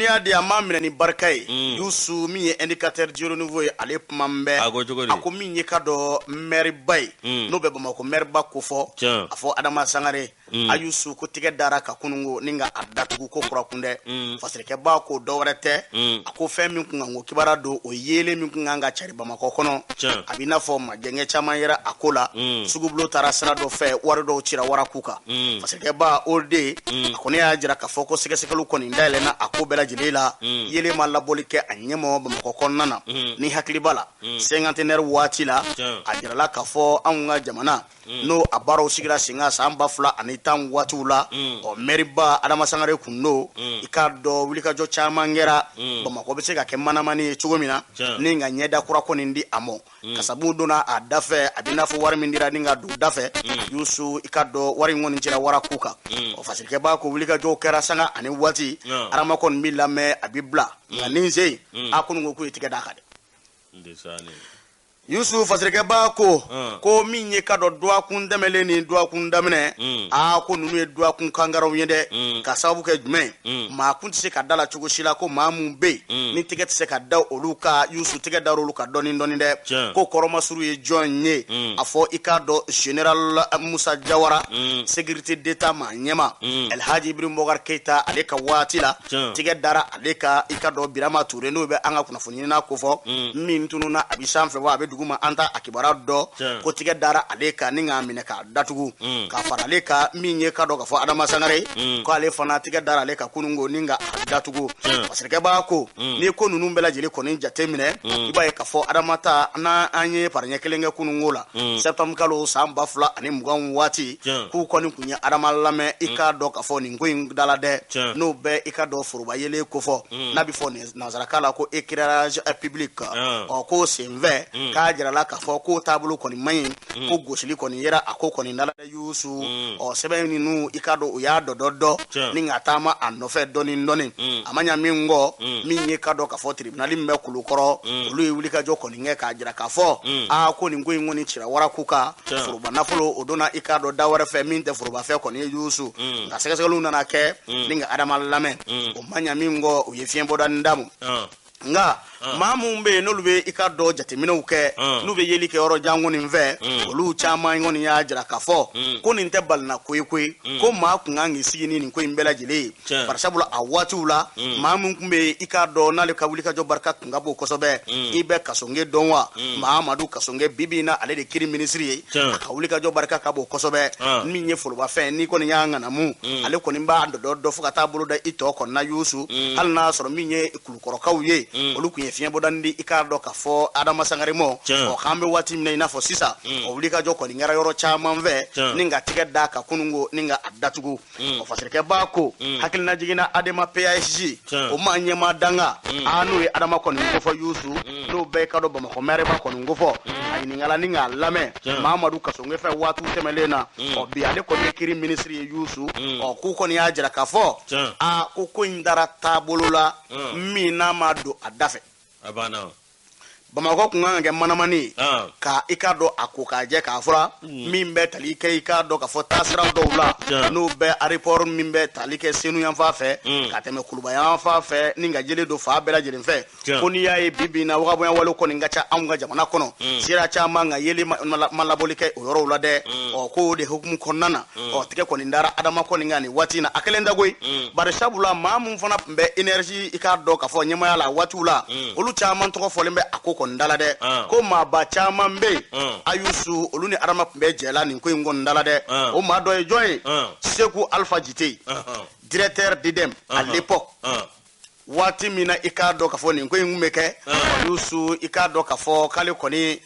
y'a di a ma minɛ ni barika ye Youssou min ye indicateur Jiro Nouveau ye ale kuma mbɛ a ko min ye ka dɔ maire ba ye n'o bɛ Bamakɔ maire ba ko fɔ a fɔ Adama Sangare a Youssou ko tigɛ dara ka kunungo ni nga a datugu ko kura kun dɛ fasirikɛ ba ko dɔwɛrɛ tɛ a ko fɛn min kun kan ko kibara don o yele min kun kan ka cari Bamakɔ kɔnɔ a b'i n'a fɔ majɛngɛ caman yɛrɛ a ko la sugubulo taara sira dɔ fɛ wari dɔw cira waraku kan fasirikɛ ba o de a ko ne y'a jira k'a fɔ ko sɛgɛsɛgɛliw kɔni dayɛlɛnna a ko bɛɛ lajɛlen la yele ma labɔli kɛ a ɲɛmɔ Bamakɔ kɔnɔna na ni hakili b'a la cinquantenaire waati la a jirala k'a fɔ anw ka jamana n'o a baaraw sigira sen kan san 2010 waatiw la maire ba Adama Sangare kun do i ka dɔ wulikajɔ caman kɛra Bamakɔ bɛ se ka kɛ manamani ye cogo min na ni ka ɲɛda kura kɔni di a mɔ kasabu donna a dafɛ a bɛ n'a fɔ wari min dira ni ka don dafɛ Youssou i ka dɔ wari in kɔni cira waraku kan fasirikɛ b'a ko wulikajɔw kɛra sanga ani waati Adama kɔni bɛ lamɛn a bɛ bila nka ni n se a kɔni ko k'u ye tigɛ d'a kan dɛ Youssou fasirikɛ b'a ko min ye ka dɔ duwakun dɛmɛlen ni duwakun daminɛ ko nunu ye duwakun kangaraw ye dɛ ka sababu kɛ jumɛn maa kun tɛ se ka da la cogo si la ko maa mun bɛ ni tigɛ tɛ se ka da olu ka Youssou tigɛ da olu ka dɔɔni dɔɔni dɛ ko kɔrɔmasuru ye jɔn ye a fɔ i ka dɔ Général Musa Jawara sécurité d'état ma ɲɛma Elhaji Ibrahim Boubacar Keita ale ka waati la tigɛ dara ale ka i ka dɔ Birama Touré n'o bɛ an ka kunnafoni ɲinina ko fɔ min tununa a bɛ sanfɛ wa a bɛ duguma an ta a kibara dɔ ko tigɛ dara ale ka ni k'a minɛ k'a datugu ka fara ale ka min ye ka dɔ ka fɔ Adama Sangare ko ale fana tigɛ dara ale ka kunungo ni ka datugu fasirikɛ b'a ko ni ko ninnu bɛɛ lajɛlen kɔni jate minɛ i b'a ye ka fɔ Adama ta n'an ye parɲɛ kelen kɛ kunungo la septembre kalo san 2020 waati k'u kɔni kun ye Adama lamɛn i ka dɔ ka fɔ nin ko in dala dɛ n'o bɛ i ka dɔ foroba yele ko fɔ n'a bɛ fɔ nanzarakan la ko éclairage public ko senfɛ k'a jirala k'a fɔ ko taabolo kɔni man ɲi ko gosili kɔni yera a ko kɔni dala dɛ Youssou sɛbɛn ninnu i ka dɔ o y'a dɔ ni ka taama a nɔfɛ dɔɔni dɔɔni a ma ɲa min kɔ min ye ka dɔ k'a fɔ tribunal min bɛ Kulukɔrɔ olu ye wulikajɔ kɔni kɛ k'a jira k'a fɔ ko nin ko in kɔni cira waraku kan foroba nafolo o donna i ka dɔ da wɛrɛ fɛ min tɛ foroba fɛ kɔni ye Youssou nka sɛgɛsɛgɛliw nana kɛ ni ka Adama lamɛn o ma ɲa min kɔ o ye fiɲɛ bɔda damu nga maa mun bɛ yen n'olu bɛ i ka dɔ jateminɛw kɛ n'u bɛ yeli kɛ yɔrɔ jan kɔni fɛ olu caman kɔni y'a jira k'a fɔ ko nin tɛ balina koyi ko maa kun kan k'i sigi ni nin ko in bɛɛ lajɛlen ye barisabula a waatiw la maa mun kun bɛ i ka dɔ n'ale ka wulikajɔ barika kun ka bon kosɛbɛ i bɛ Kasonge dɔn wa Mahamadu Kasonge bibi na ale de kiri minisiri ye a ka wulikajɔ barika ka bon kosɛbɛ min ye forobafɛn ni kɔni y'a ŋanamu ale kɔni b'a dɔ fo ka taa bolo da i tɔ kɔnɔna Youssou hali n'a sɔrɔ min ye Kulukɔrɔkaw ye olu kun ye fiɲɛ bɔda di i k'a dɔn k'a fɔ Adama Sangare mɔ k'an bɛ waati min na i n'a fɔ sisan wulikajɔ kɔni kɛra yɔrɔ caman fɛ ni ka tigɛ da ka kunungo ni ka a datugu fasirikɛ b'a ko hakilina jiginna Adama PASG o ma ɲɛma danga n'o ye Adama kɔni ko fɔ Youssou n'o bɛɛ ka dɔn Bamakɔ maire ba kɔni ko fɔ a ɲininkala ni k'a lamɛn Mahamadu Kasonge fɛ waatiw tɛmɛlen na bi ale kɔni ye kiri minisiri ye Youssou k'u kɔni y'a jira k'a fɔ ko in dara taabolo la min n'a ma don a da fɛ Bamakɔ kun kan ka kɛ manamani ye ka i ka dɔn a ko k'a jɛ k'a fɔra min bɛ tali kɛ i ka dɔn k'a fɔ taasira dɔw la n'o bɛ aéroport min bɛ tali kɛ Senu yanfan fɛ ka tɛmɛ Kuluba yanfan fɛ ni ka jeli don fa bɛɛ lajɛlen fɛ ko n'i y'a ye bi na wagabonya wale kɔni ka ca anw ka jamana kɔnɔ sira caman ka yeli ma labɔli kɛ o yɔrɔw la dɛ ko de hukumu kɔnɔna na tigɛ kɔni dara Adama kɔni kan nin waati na a kelen da koyi bari sabula maa mun fana tun bɛ énergie i ka dɔn k'a fɔ ɲɛmaya la waatiw la olu caman tɔgɔ fɔlen bɛ a ko kɔni dala dɛ ko maaba caman bɛ a Youssou olu ni Adama tun bɛ jɛla nin ko in kɔni dala dɛ o maa dɔ ye jɔn ye Seku Alpha Jite directeur d'IDEM à l'époque waati min na i k'a dɔn k'a fɔ nin ko in kun bɛ kɛ Youssou i k'a dɔn k'a fɔ k'ale kɔni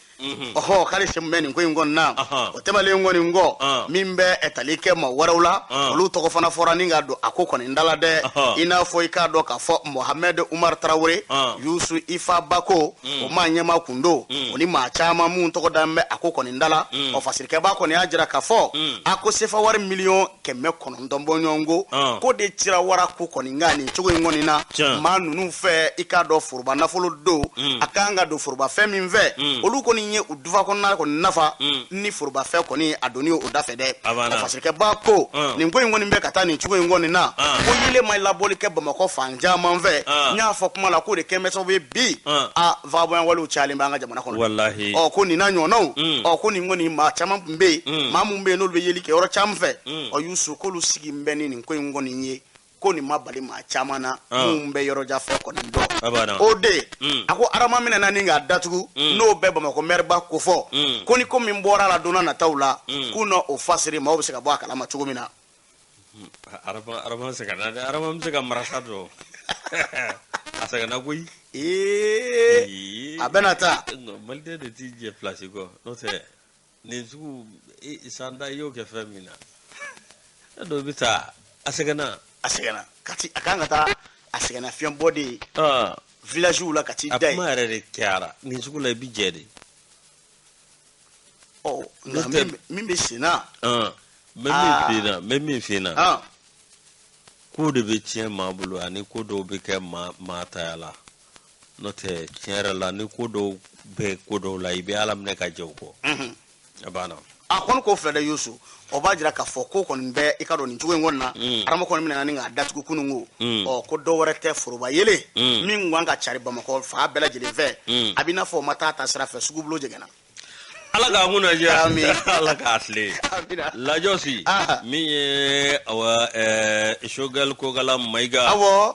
k'ale sen bɛ nin ko in kɔni na o tɛmɛlen kɔni kɔ min bɛ tali kɛ maa wɛrɛw la olu tɔgɔ fana fɔra ni ka don a ko kɔni dala dɛ i n'a fɔ i k'a dɔn k'a fɔ Mohamed Umar Traoré Youssou Ifa Bako o maa ɲɛma kun don o ni maa caman mun tɔgɔ da bɛ a ko kɔni dala fasirikɛba kɔni y'a jira k'a fɔ a ko sefa wari 1,900,000 bɔ ɲɔgɔn ko de cira wara ko kɔni nka nin cogo in kɔni na maa ninnu fɛ i k'a dɔn foroba nafolo don a kan ka don foroba fɛn min fɛ olu kɔni ye u dufa kɔnɔna ko nafa ni foroba fɛ kɔni a doni o dafɛ dɛ fasikɛ ba ko nin ko in kɔni bɛ ka taa nin cogo in kɔni na ko yile ma labɔli kɛ Bamakɔ fan caman fɛ n y'a fɔ kuma la ko de kɛmɛ sababu ye bi vagabond walew cayalen bɛ an ka jamana kɔnɔ wallahi ko nin na ɲɔgɔnnaw ko nin kɔni maa caman tun bɛ yen maa mun bɛ yen n'olu bɛ yeli kɛ yɔrɔ caman fɛ Youssou k'olu sigi n bɛ ni nin ko in kɔni ye ko nin ma bali maa caman na mun bɛ yɔrɔja fɛ kɔni dɔn o de a ko adama minɛ na ni k'a datugu n'o bɛ Bamakɔ maire-ba ko fɔ ko ni ko min bɔra la donna nataw la k'u na o fasiri maaw bɛ se ka bɔ a kalama cogo min na arama se ka marasa dɔn a sɛgɛnna koyi a bɛna taa maliden de t'i jɛ place kɔ n'o tɛ nin sugu sanda i y'o kɛ fɛn min na e dɔ bɛ taa a sɛgɛnna kati a kan ka taa a sɛgɛnna fiɲɛ bɔ de village la ka t'i da ye a kuma yɛrɛ de kɛra nin sugu la i bi jɛ de nka min bɛ sen na n bɛ min f'i na ko de bɛ tiɲɛ maa bolo ani ko dɔw bɛ kɛ maa taya la n'o tɛ tiɲɛ yɛrɛ la ni ko dɔw bɛ ko dɔw la i bɛ Ala minɛ ka jɛ o kɔ a banna a kɔni ko filɛ dɛ Youssou o b'a jira k'a fɔ ko kɔni bɛ i ka dɔn nin cogo in kɔni na adama kɔni minɛ na ni k'a datugu kununko ko dɔw wɛrɛ tɛ foroba yele min kan ka cari Bamakɔ fa bɛɛ lajɛlen fɛ a bɛ n'a fɔ o ma taa sira fɛ sugu bulo jɛgɛnna Ala k'a mun lajɛ Ala k'a tile lajɔsi min ye Choguel Kokala Mayiga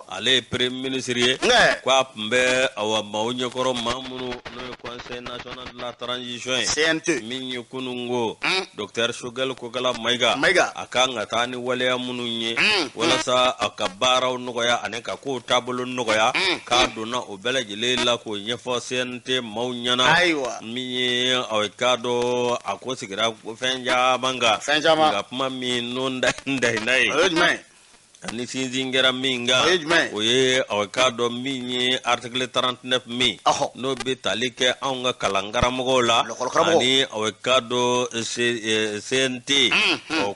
ale ye premier ministre ye ko a tun bɛ maaw ɲɛkɔrɔ maa minnu n'o ye conseil national de la transition ye CNT min ye kununko Dr Choguel Kokala Mayiga a kan ka taa ni waleya minnu ye walasa a ka baaraw nɔgɔya ani ka kow taabolo nɔgɔya k'a donna o bɛɛ lajɛlen la k'o ɲɛfɔ CNT maaw ɲɛna min ye k'a dɔn a ko sigira fɛn caman kan nka kuma min n'o ndahinda ye ani sinsin kɛra min kan o ye k'a dɔn min ye article 39 min n'o bɛ tali kɛ anw ka kalankaramɔgɔw la ani k'a dɔn CNT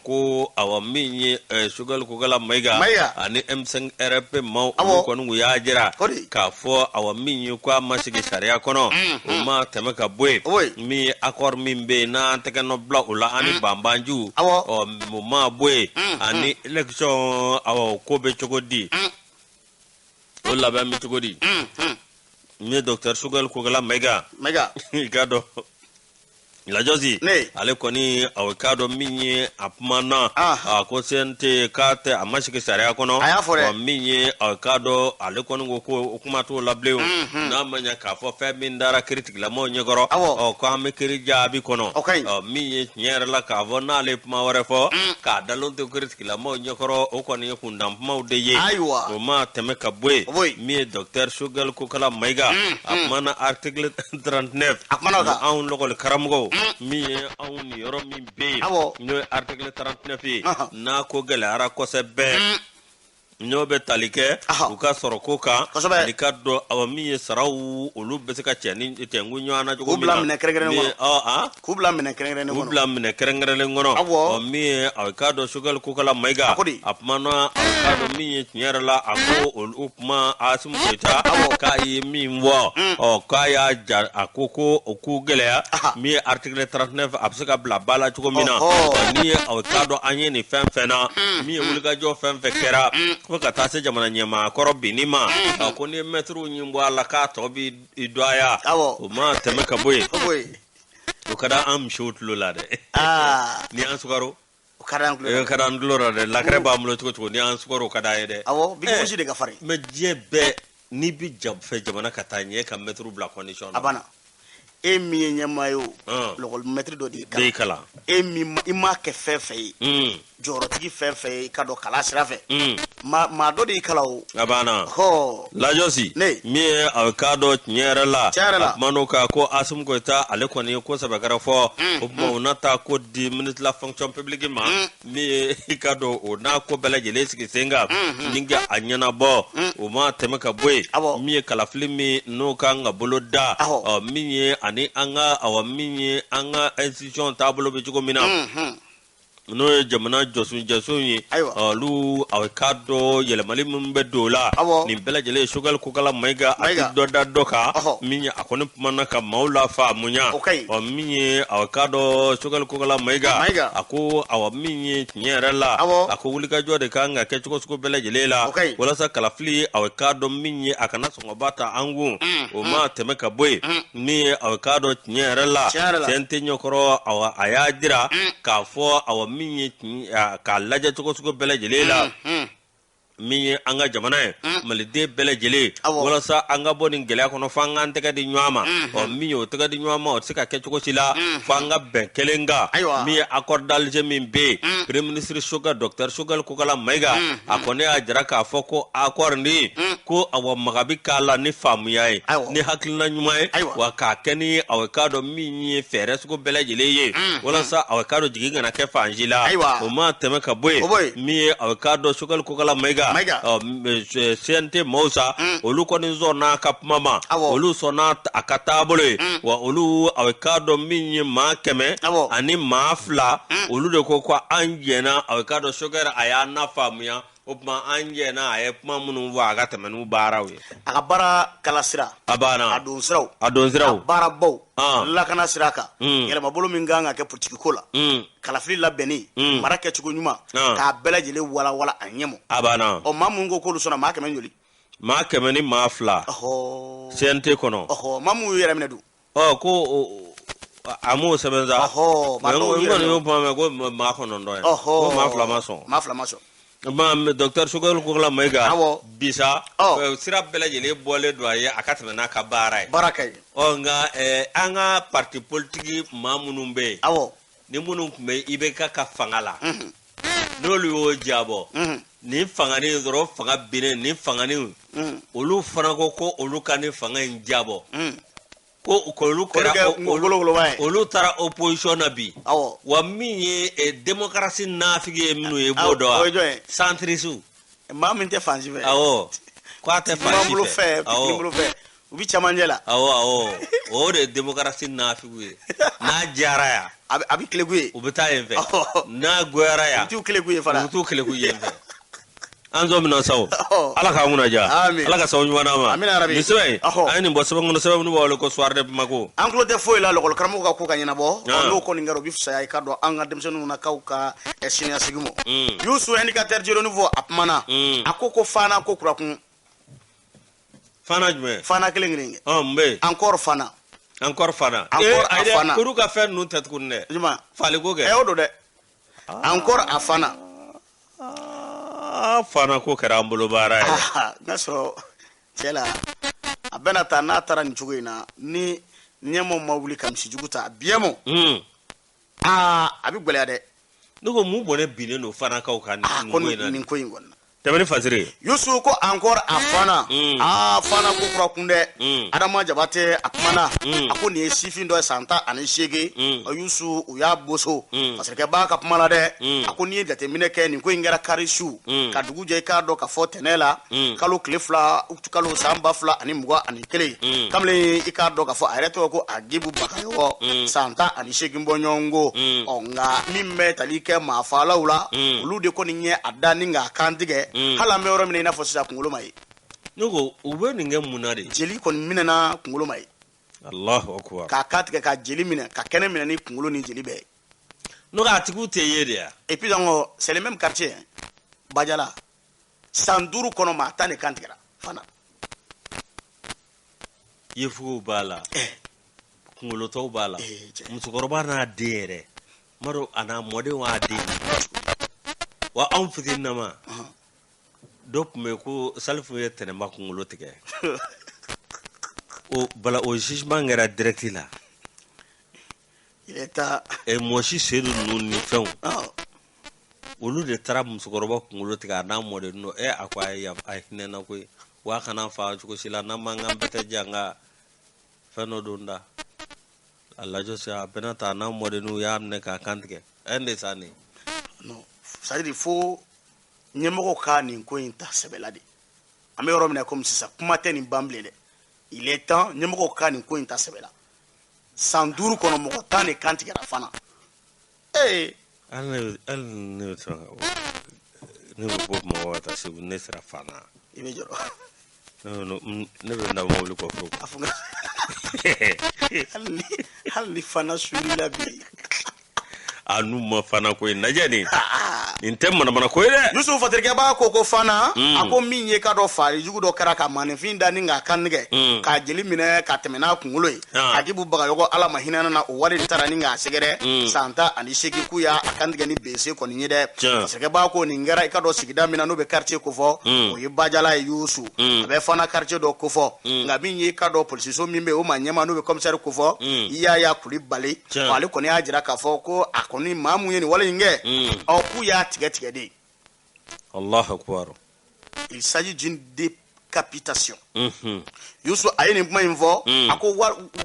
ko min ye Choguel Kokala Mayiga ani M5 RP maaw olu kɔni u y'a jira k'a fɔ min ye ko a ma sigi sariya kɔnɔ o ma tɛmɛ ka bɔ yen min ye accord min bɛ yen n'an tɛgɛ nɔ bila o la ani banbanju o ma bɔ yen ani election ko bɛ cogo di o labɛn bɛ cogo di ne Dr Choguel Kokala Mayiga i ka dɔn lajɔsi ale kɔni k'a dɔn min ye a kumana ko CNT k'a tɛ a ma sigi sariya kɔnɔ min ye k'a dɔn ale kɔni ko o kuma t'o la bilen n'a ma ɲɛ k'a fɔ fɛn min dara kiiri tigilamɔgɔw ɲɛkɔrɔ ko an bɛ kiiri jaabi kɔnɔ min ye tiɲɛ yɛrɛ la k'a fɔ n'ale kuma wɛrɛ fɔ k'a dalen to kiiri tigilamɔgɔw ɲɛkɔrɔ o kɔni ye kundan kumaw de ye o ma tɛmɛ ka bɔ yen min ye Dr Choguel Kokala Mayiga a kumana article 39 anw lɔgɔli karamɔgɔw min ye anw ni yɔrɔ min bɛ yen n'o ye article 39 ye n'a ko gɛlɛyara kosɛbɛ n'o bɛ tali kɛ u ka sɔrɔ ko kan ani ka dɔn min ye saraw olu bɛ se ka cɛ ni tɛnku ɲɔgɔn na cogo min na k'u bila minɛ kɛrɛnkɛrɛnlen kɔnɔ min ye k'a dɔn Choguel Kokala Mayiga a kumana k'a dɔn min ye tiɲɛ yɛrɛ la a ko olu kuma Asimu Goyita k'a ye min fɔ k'a y'a ja a ko o ku gɛlɛya min ye article 39 a bɛ se ka bila ba la cogo min na ni ye k'a dɔn an ye nin fɛn fɛn na min ye wulikajɔ fɛn fɛn kɛra fo ka taa se jamana ɲɛmaa kɔrɔ binni ma ko ni mɛtiriw ɲin bɔ a la k'a tɔ bɛ i dɔgɔya o ma tɛmɛ ka bɔ yen o ka di an misiw tulo la dɛ ni an sukaro o ka di an tulo la dɛ lakɛrɛ b'an bolo cogo cogo ni an sukaro o ka di an ye dɛ bigosi de ka farin mɛ diɲɛ bɛɛ n'i bɛ fɛ jamana ka taa ɲɛ ka mɛtiriw bila condition na a banna e min ye ɲɛmaa ye o lɔgɔli mɛtiri dɔ de y'i kalan e min i m'a kɛ fɛn fɛn ye jɔyɔrɔtigi fɛn fɛn ye i ka dɔn kalan sira fɛ maa dɔ de y'i kalan o a banna lajɔsi min ye k'a dɔn tiɲɛ yɛrɛ la a kuman'o kan ko Asimu Goyita ale kɔni ye ko sɛbɛkɛrɛ fɔ o tuma u na taa ko di ministre de la fonction publique ma min ye i ka dɔn o n'a ko bɛɛ lajɛlen sigi sen kan ni ka a ɲɛnabɔ o ma tɛmɛ ka bɔ yen min ye kalafili min n'o kan ka bolo da min ye ani an ka min ye an ka institution taabolo bɛ cogo min na no jamana josun lu awkado yelemali mumbe dola ni bela jele sugal kukala maiga atido da doka minya akoni mana ka maula fa munya o minye awkado sugal kukala maiga ako awa minye nyerala ako wulika jode kanga ke chuko bela jele la wala sa kalafli awkado minye akana songo bata angu o ma temeka boy ni awkado nyerala sente nyokoro awa ayadira ka fo awa minye ka laja chuko bela jele la mi anga jamana malide bele jele wala sa anga bonin gele kono fanga ntega di nyama o mi yo tega di nyama o sika ke choko sila fanga ben kelenga mi accordal je min be premier ministre sugar docteur sugar ko kala maiga akone ajara ka foko accord ni ko awa magabi kala ni famu yayi ni haklina nyumai wa ka keni awakado mi ni fere suko bele jele ye wala sa awakado jiginga na ke fanjila o ma temeka boy mi awakado sugar ko kala maiga CNT Moussa olu koni zona kap mama olu sona akatabole wa olu awekado minyi ma keme ani ma fla olu de ko kwa anjena awekado sugar ayana famuya opma anjena ayepma munu wa gatamenu barawe akabara kalasira abana adonsiraw bara bow lakana siraka yele mabolo minganga ke politique kola kalafili labeni marake chugo nyuma ka belajele wala anyemo abana o mamu ngo ko lusona ma kemen yoli ma kemeni ma fla CNT kono mamu yere menedu ko amu sebenza ngoni yo pame ko ma kono ndo ko ma flamason ma docteur sugal ko la mega bisa sira belajele bole doye akatemena ka barakay nga anga parti politique mamunumbe ni munun kumbe ibeka ka fangala nolu yo jabo ni fangani zoro fanga bine ni fangani olu fana ko olu kan fanga njabo ko olu kera olu tara opposition na bi wa minye démocratie nafige minu e bodo centrisu ma min te fanji fe ko ate fanji fe ubi chamanjela o de démocratie nafige na jaraya abi kleguye ubita yenfe na goyaraya tu kleguye fara tu kleguye yenfe anzo mina saw ala ka nguna ja ala ka saw nywana ma miswe ayni bo sabang no sabang no wala ko soir de mako anglo de foy la lokol karamo ka ko kanyana bo no ko ngaro bi fsa ay kado anga dem senu na kawka e sinia sigimo yusu indicateur jero nouveau apmana akoko fana ko kura kun fana jme fana kelengringe mbe encore fana ayde kuru ka fer nu tet kunne juma fale ko ge odo de encore afana fana ko karambolo bara nasro cela abena ta na tara ni chugoina ni nyemo mawuli kam si juguta biemo abi gbele de nugo mu bone bine no fana ka o kan ni ko ingona tamani fasire yusu ko encore afana afana ko kura kunde adama jabate akmana akoni sifin do santa ani shege yusu uya boso parce que ba ka pamala de akoni determiner ke ni ko ingara karishu ka duguje ka do ka fotenela kalo klefla ukalo samba fla ani mugwa ani kele kamle ikado ka fo areto ko agibu bakayo santa ani shege mbonyongo onga mimme talike mafala ula ulude ko ni nye adani nga kandige hala me oro mina fo sisa kungolo mai nugo ube ninge munade jeli kon mina na kungolo mai Allahu akbar ka katike ka jeli mina ka kene mina ni kungolo ni jeli be nuga atiku te yede ya et puis donc c'est le même quartier Badiala Sanduru kono ma tane kantikera fana yefu bala kungolo to bala musukoroba na dere maro ana mode wa de wa anfutin nama dop me ko salfu yetene ma kungolo tike o bala o jugement ngara direct la il est à e moshi sedu nuni fen olu de tara musukoroba kungolo tike na mode no akwa ya ahine na ko wa kana fa ko sila na manga bete janga feno dunda Allah jo sa benata na mode no ya amne ka kantike ende sani non ça dit il faut nyemoko ka ni ko inta sebelade ame yoro mina comme ça kuma teni bamblele il est temps nyemoko ka ni ko inta sebela sanduru kono mo tane kanti gara fana ne bo mo wata se ne sera fana ibe joro no ne be na mo lu ko fo afunga hal ni fana sulila bi anu ma fana ko najani intem mana ko ide Yusuf fatirke ba ko fana ako minye ka do fari jugu do kara ka manifin dani nga kanige ka jeli mine ka temena kungulo agibu baga yogo ala mahina na o wari tarani nga segere santa ani sheki kuya akandige ni bese ko ni de fatirke ba ko ni ngara ka do sigida mina no be quartier ko fo o yibajala Yusuf be fana quartier do ko fo nga minye ka do police so mimbe o manyama no be commissaire ko fo ya kuli bali wale ko ni ajira ka fo ko akoni mamu yeni wale nge o kuya tigetiga de Allah akbar. Il s'agit d'une décapitation. Yusu ayeni kuma info ako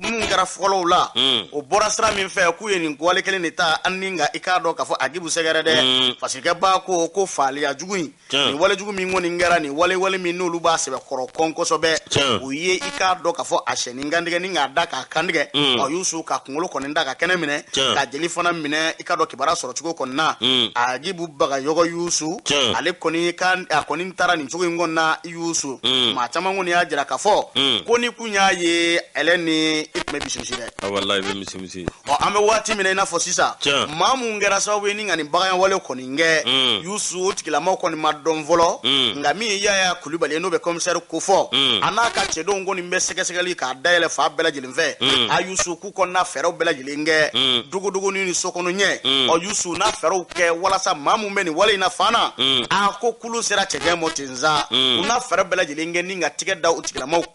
mun gara folo la o borasra min fe ku yeni gwale kele neta aninga ikado kafo agibu segere de fasike ba ko fali ajugun ni wale jugu min ngoni ngara ni wale min nulu ba sebe koro konko sobe o ye ikado kafo asheni ngandige ni ngada ka kandige o Yusu ka kungolo koninda ka kene mine ka jeli fona mine ikado kibara soro chugo konna agibu baga yogo Yusu ale koni kan akoni ntara ni chugo ngonna Yusu ma chama ngoni ajira kafo koni kunya ye eleni itme bisimsire wallahi be misimsi o ambe wati mina ina fosisa mamu ngera sawe ni ngani baga wale koni nge Yusu tikila mako ni madon volo ngami ya kulibali no be commissaire kofo anaka chedo ngoni mbe sekesekali ka daele fa bela jilinve a Yusu ku konna fero bela jilinge dugu ni sokono nye o Yusu na fero ke wala sa mamu meni wale ina fana a ko kulu sera chege motinza una fero bela jilinge ninga tikeda utikila mako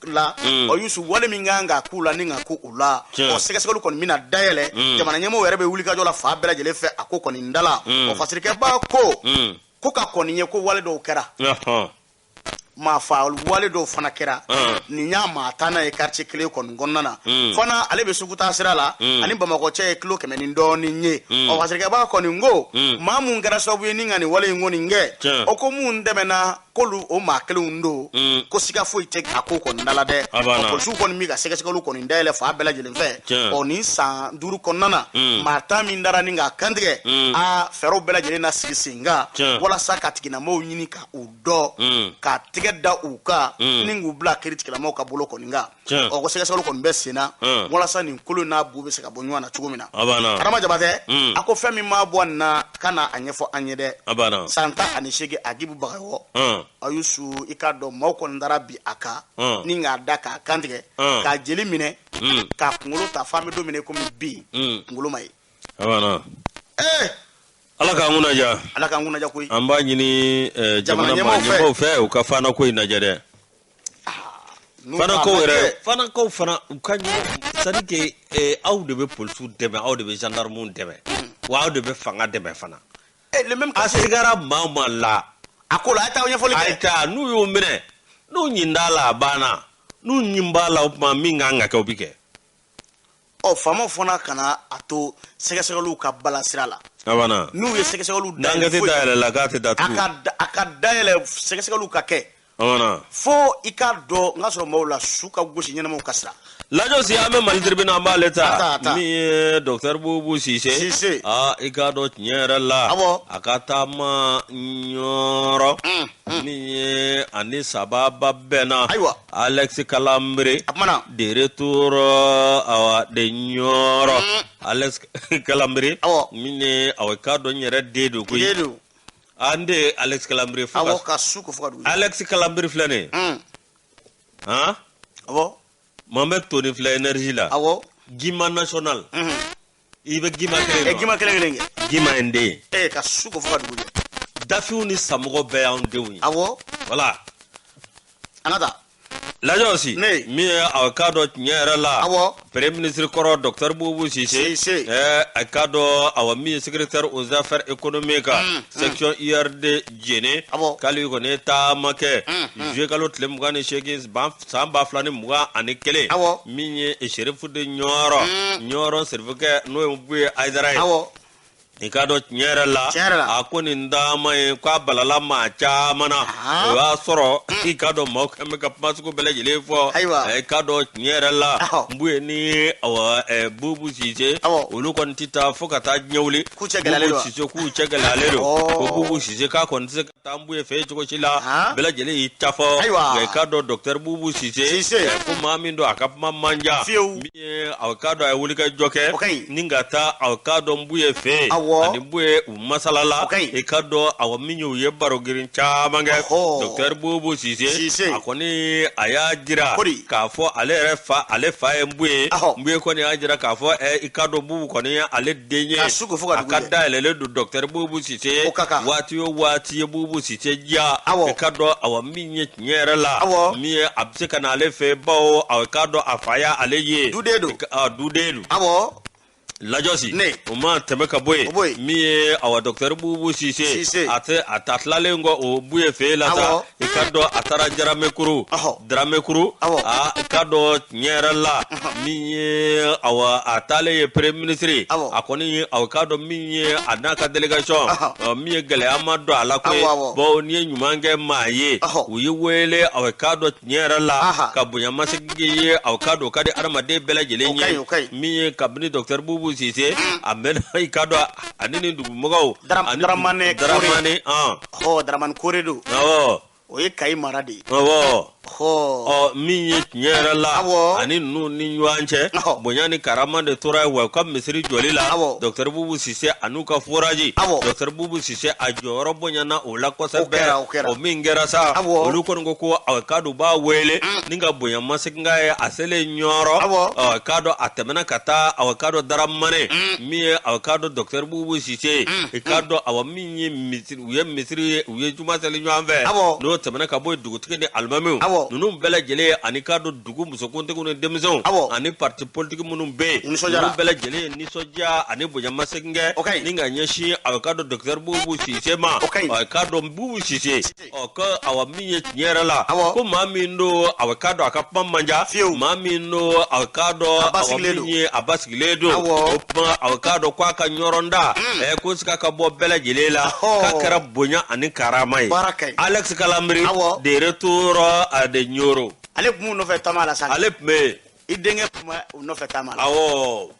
o Yusu wale minganga kula ninga ku ula o sekesekali kon mina daele jamana nyemo werebe wuli ka jola fa bela jile fe akoko ni ndala o fasirike ba ko ka koniye ko wale do kera ma fa wale do fana kera ni nyama tana e quartier clé kon gonnana fana ale be sukuta sirala ani bamako che kilo kemeni ndo ni nye o fasirike ba ko ni ngo mamu ngara sobu ni ngani wale ngoni nge o ko mu ndemena kolu o makelu ndo ko sika fo ite akoko ndala de ko su ko ni mi ga sekesekalu ko ni ndele fa bela jelen fe o ni sa duru konnana mata mi ndara ni nga kandige a fero bela jelen na sisinga wala saka tikina mo nyini ka udo ka tigeda uka ningu bla kritikala mo ka bolo ko ninga o ko sekesekalu ko mbesina wala sa ni kulu na bube seka bonywa na chugumina karama jabate ako femi ma bonna kana anyefo anyede santa anishege agibu bagawo Ayusu ikado moko ndara bi aka ninga daka kandige ka jeli mine ka kungolo ta fami do mine ko mi bi ngolo mai ala ka nguna ja koy amba nyini jamana ma nyimo fe u ka fana koy na jade fana ko re fana ko fana u ka nyi sadike aw de be police deme aw de be gendarme deme wa aw de be fanga deme fana le même asigara mama la akola ata onye foli ata nu yo mene nu nyindala bana nu nyimbala ma minga ka obike o famo fona kana ato sekesekalu ka balasirala abana nu ye sekesekalu dangati daele la gati datu aka daele sekesekalu ka ke abana fo ikado ngasoro mawla suka gosi nyana mo kasra lajo si ame malitribina maleta mi docteur Boubou Cissé ikado nyera la akata ma nyoro ni ani sababa bena Alex Kalambri de retour awa de nyoro Alex Kalambri mine awa kado nyera dedu ko ande Alex Kalambri fo Alex Kalambri flane Mohamed Tony Fla énergie là. Gima national. Ibe gima kele. Gima kele. Gima ende. Ka suko fo ka dugu. Dafiu ni samogo be en dewi. Voilà. Anada. La aussi. Mi avocado nyera la. Premier ministre Koro Dr Boubou Cissé. Akado awa mi secrétaire aux affaires économiques section IRD Djene. Kali kone ta make. Je kalo tlem gane shegis ban samba flani muga anikele. Mi e sherifu de nyoro. Nyoro serveke no mbuye aidarai. ikado nyerela akoni ndama kwa balala ma chamana wa soro ikado mo kame ka pasuko bele jile fo ikado nyerela mbuye ni awa bubu sise olu kon tita fo kata nyawli ku chegalale ko bubu sise ka kon se kata mbuye fe chiko chila bele jile itafo ikado docteur bubu sise ko mami ndo akapma manja mi awkado ay wulika joke ningata awkado mbuye fe ani mbuye masalala ikado awaminyo ye barogirin chamange docteur bubu sise akoni ayajira kafo ale fa mbuye koni ajira kafo ikado bubu koni ale denye akada lele do docteur bubu sise wati bubu sise ja ikado awaminye nyerela mi abseka na ale fe bawo awkado afaya aleye dudelu lajosi uma temeka boy mi awa docteur bubu sise atatlalengo o buye fe lata ikado atara dramekuru ikado nyerala mi awa atale premier ministre akoni awkado mi anaka delegation mi gele amado alakwe bo ni nyumange maye uyi wele awkado nyerala kabunya masigi awkado kadi armade bela jelenye mi kabini docteur bubu sise amena ikado anini ndugu mogo dramane draman koredo oye kai maradi mi nyerala ani nu ni yuanche bonyani karama de tora wa kam misri jolila docteur bubu sise anuka foraji docteur bubu sise ajoro bonyana ola ko sabe o mingera sa oluko ngoko awkado ba wele ninga bonya masinga asele nyoro awkado atemena kata awkado daramane mi awkado docteur bubu sise ikado awami misri uye juma sele nyambe no temena kabo dugu tikene almameu nunum bela jele ani kado dugu musokonte kuno demison ani parti politique munum be nunum bela jele ni soja ani boja masenge ninga nyeshi awkado docteur bubu sise ma awkado bubu sise ko awami nyerala ko mami ndo awkado akapma manja mami ndo awkado awami abasigledo ma awkado kwa ka nyoronda ko sika ka bo bela jele la ka kara bonya ani karamai Alex Kalamri de retour à de Nyoro. Alep mu no fait tamala sa. Alep me. Idenge kuma no fait tamala. Awo.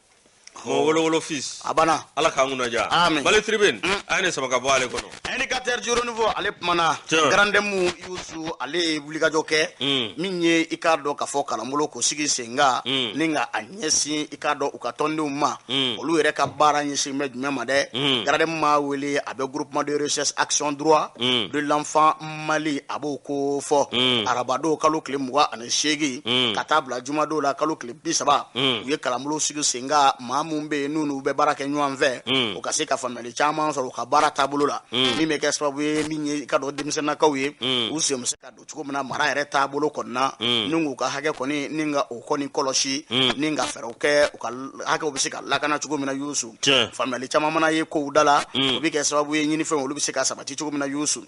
Mo wolo fils. Abana. Ala kanguna ja. Bale tribune. Ane sabaka bale kono. Indicateur juro nouveau alep mana. Grande mu yusu ale bulika joke. Minye ikado ka fo kala molo ko sigi senga ninga anyesi ikado ukatonde umma. Olu ere ka bara nyesi medme made. Grande ma wele abe groupement de recherche action droit de l'enfant Mali aboko fo. Arabado kalo klemwa aneshegi katabla jumado la kalo klebi saba. Uye kala molo sigi senga mumbe nunu be barake nywanve o kasika family chama so ka barata bulula mi me kespa we mi ka do demisena ka we usi mo seka do tuko na mara ere tabulo konna nungu ka hage koni ninga o koni koloshi ninga feroke o ka hage obisika lakana tuko mina yusu family chama mana ye ko udala obi kespa we nyini fe olu bisika sabati tuko mina yusu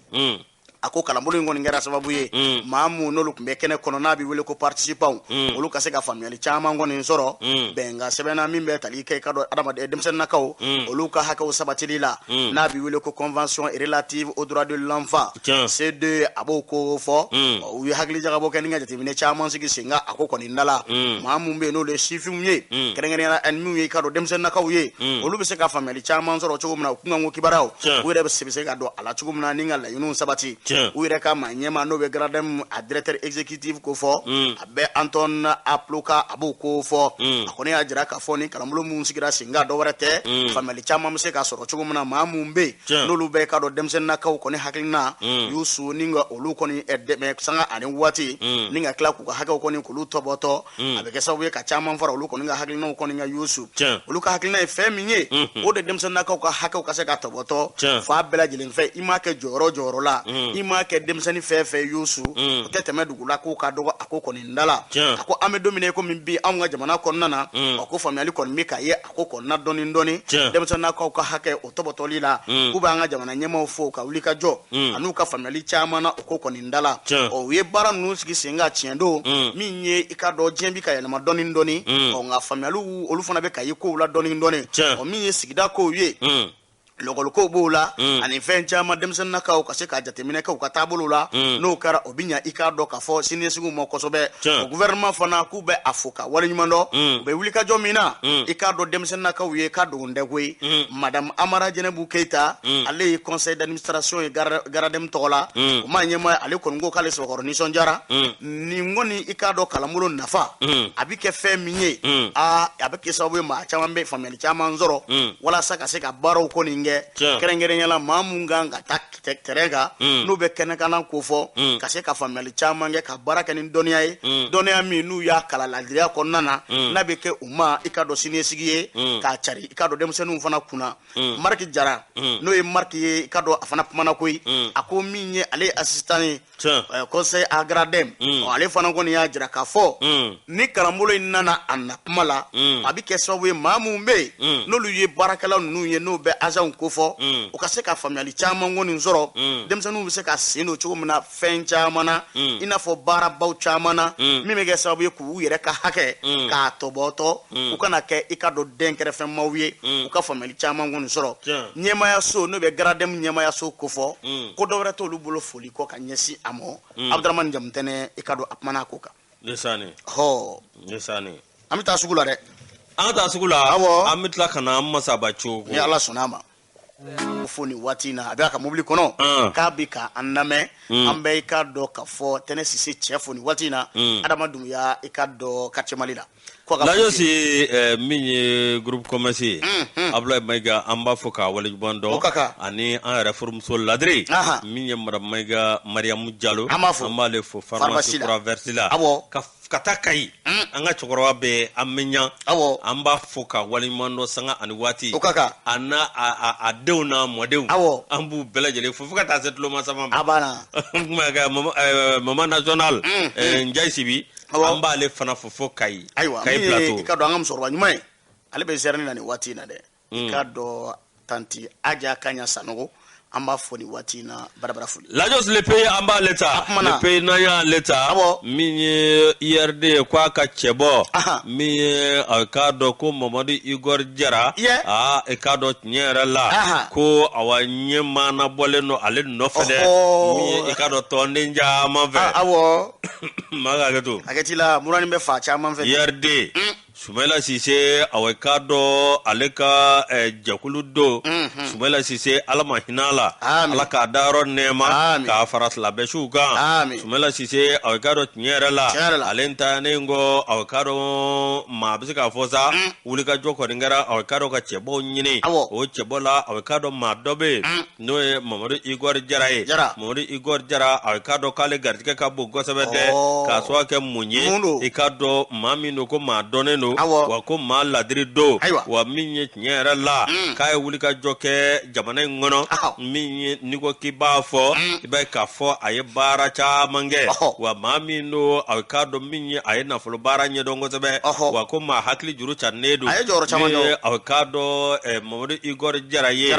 ako kalambolo ngoni ngara sababu ye mamu no lukumbe kene kono nabi wele ko participant olu kaseka family chama ngoni nsoro benga sebena mimbe talike kado adama demsen nakaw olu ka hakaw sabatilila nabi wele ko convention relative aux droits de l'enfant C2 aboko fo wi hagli jaga bo keninga jati mine chama sigi singa akoko ni ndala mamu mbe no le chifumye kerengene na enmu ye kado demsen nakaw ye olu biseka family chama nsoro chugumna kunga ngo kibarao wele biseka do ala chugumna ninga la yunu sabati uire ka manyema no be gradem a directeur exécutif ko fo abe Anton Aploka aboko fo akoni ajira ka fo ni kalamulo mun sigira singa do warete family chama mse ka soro chugumna mamumbe no lu be ka do demsen na ka ko ni haklina yusu ninga olu ko ni edde me sanga ani wati ninga kla ku haka ko ni kulu toboto abe ke sabu ka chama fara olu ko ninga haklina ko ninga yusu olu ka haklina e feminye o de demsen na ka haka ka se ka toboto fa bela jilin fe ima ke joro la ima ke demsani fefe yusu tete medugula ko ka dogo akoko ni ndala ako ame domine ko mbi anga jamana ko nana ako family ko mika ye akoko na doni demsana ko ka hake otobotolila kuba anga jamana nyema ofo ka ulika jo anuka family chama na akoko ni ndala o ye bara nu sigi singa chiendo minye ikado jembi ka yana doni o nga family olufona be ka ye ko ula doni o minye sigida ko ye lɔgɔliko b'o la ani fɛn caman denmisɛnninnakaw ka se ka jateminɛ kɛ u ka taabolo la n'o kɛra o bɛ ɲa i k'a dɔn k'a fɔ siniɲɛsigiw ma kosɛbɛ o gouvernement fana k'u bɛ a fo ka waleɲuman dɔn u bɛ wulikajɔ min na i k'a dɔn denmisɛnninnakaw ye k'a dogo tɛ koyi madame Amara Jɛnɛbu Keyita ale ye conseil d'administration ye Garadem tɔgɔ la o ma ɲɛma ale kɔni ko k'ale sɔgɔkɔrɔ nisɔndiyara nin kɔni i k'a dɔn kalanbolo nafa a bɛ kɛ fɛn min ye a bɛ kɛ sababu ye maa caman bɛ faamuyali caman sɔrɔ walasa ka se ka baaraw kɔni kɛrɛnkɛrɛnyala maa mun kan ka taa terrain kan n'u bɛ kɛnɛkana ko fɔ ka se ka faamuyali caman kɛ ka baara kɛ ni dɔnniya ye dɔnniya min n'u y'a kalan ladiriya kɔnɔna na n'a bɛ kɛ u ma i ka dɔn siniɲɛsigi ye k'a cari i ka dɔn denmisɛnninw fana kunna Mariki Jara n'o ye Mariki ye i ka dɔn a fana kumana koyi a ko min ye ale assistant ye conseil à Garadem ale fana kɔni y'a jira k'a fɔ ni kalanbolo in nana a na kuma la a bɛ kɛ sababu ye maa mun bɛ yen n'olu ye baarakɛlaw ninnu ye n'o bɛ agents ko fɔ o ka se ka faamuyali caman kɔni sɔrɔ denmisɛnninw bɛ se ka sen don cogo min na fɛn caman na i n'a fɔ baarabaw caman na min bɛ kɛ sababu ye k'u yɛrɛ ka hakɛ k'a tɔbɔtɔ u kana kɛ i ka dɔn denkɛrɛfɛmaw ye u ka faamuyali caman kɔni sɔrɔ ɲɛmaayaso n'o bɛ Garadem ɲɛmaayaso ko fɔ ko dɔ wɛrɛ t'olu bolo foli kɔ ka ɲɛsin a ma Abdramane Jamutɛnɛ i ka dɔn a kumana a ko kan Nesani an bɛ taa sugu la dɛ an ka taa sugu la an bɛ tila ka na an masaba cogo ni Ala sɔnna a ma fo nin waati in na a bɛ a ka mobili kɔnɔ k'a bɛ ka an lamɛn an bɛɛ i ka dɔn ka fɔ Tɛnɛ Sise cɛ fo nin waati in na Adama Dunbuya i ka dɔn quartier Mali la Lajo si min ye groupe commerce ye Abdoulaye Mayiga an b'a fɔ k'a waleɲuman dɔn ani an yɛrɛ furumuso ladiri min ye Madame Mayiga Mariamu Jalo an b'ale fo pharmacie kura versi la ka taa Kayi an ka cɛkɔrɔba bɛ an bɛ ɲa an b'a fɔ ka waleɲuman dɔn sanga ani waati a n'a a denw n'a mɔdenw an b'u bɛɛ lajɛlen fo ka taa se tulomasa ma Mama national Njayi Sibi an b'ale fana fo Kayi plateau i ka dɔn an ka musokɔrɔba ɲuman ye ale bɛ zɛrɛni na nin waati in na dɛ i ka dɔn tanti Aja Kaɲa Sanogo an b'a fɔ nin waati in na barabara foli Lajos le pays an b'ale ta le pays n'an y'ale ta min ye IRD ye k'a ka cɛ bɔ min ye a k'a dɔn ko Mamadu Igor Jara i k'a dɔn tiɲɛ yɛrɛ la ko awa ɲɛmaana bɔlen don ale nɔfɛ dɛ min ye i k'a dɔn tɔnden caman fɛ maa ka hakɛ to hakɛti la murani bɛ fa caman fɛ IRD Soumaïla Cissé awa k'a dɔn ale ka jɛkulu don Soumaïla Cissé ala ma hinɛ la ala k'a da yɔrɔ nɛɛma k'a fara silabɛsiw kan Soumaïla Cissé awa k'a dɔn tiɲɛ yɛrɛ la ale ntanyalen kɔ awa k'a dɔn maa bɛ se k'a fɔ sa wulikajɔ kɔni kɛra awa k'a dɔn ka cɛbɔw ɲini o cɛbɔ la awa k'a dɔn maa dɔ bɛ yen n'o ye Mamadu Igor Jara ye Mamadu Igor Jara awa k'a dɔn k'ale garijɛgɛ ka bon kosɛbɛ dɛ k'a sɔrɔ kɛ mun ye i k'a dɔn maa min don ko maa dɔnnen don wa ko maa ladiri don wa min ye tiɲɛ yɛrɛ la k'a ye wulikajɔ kɛ jamana in kɔnɔ min ye n'i ko k'i b'a fɔ i b'a ye k'a fɔ a ye baara caman kɛ wa maa min don a k'a dɔn min ye a ye nafolo baara ɲɛdɔn kosɛbɛ wa ko maa hakili juru carilen don min ye a k'a dɔn Mamadu Igor Jara ye